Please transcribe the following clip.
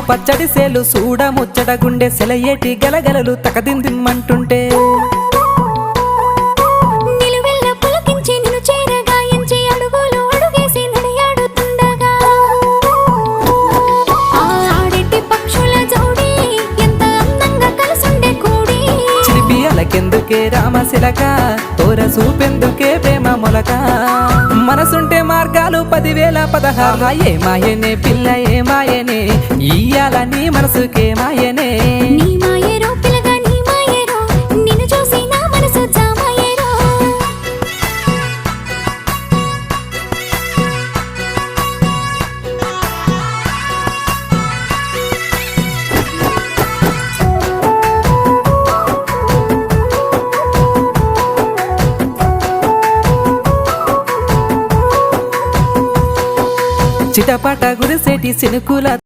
పచ్చడి సేలు సూడ ముచ్చట గుండె సెలయేటి గలగలలు తకదిందిమ్మంటుంటే కెందుకే రామశిలక తోర సూపెందుకే ప్రేమ మొలక మనసుంటే మార్గాలు 10,016 ఏ మాయనే పిల్ల ఏ మాయనే ఇయ్యాల నీ మనసుకే మాయనే నీ మాయరో పిల్లగా నీ మాయరో నిన్ను చూసి నా మనసు జామాయరో చిటపట గురిసేటి సినుకుల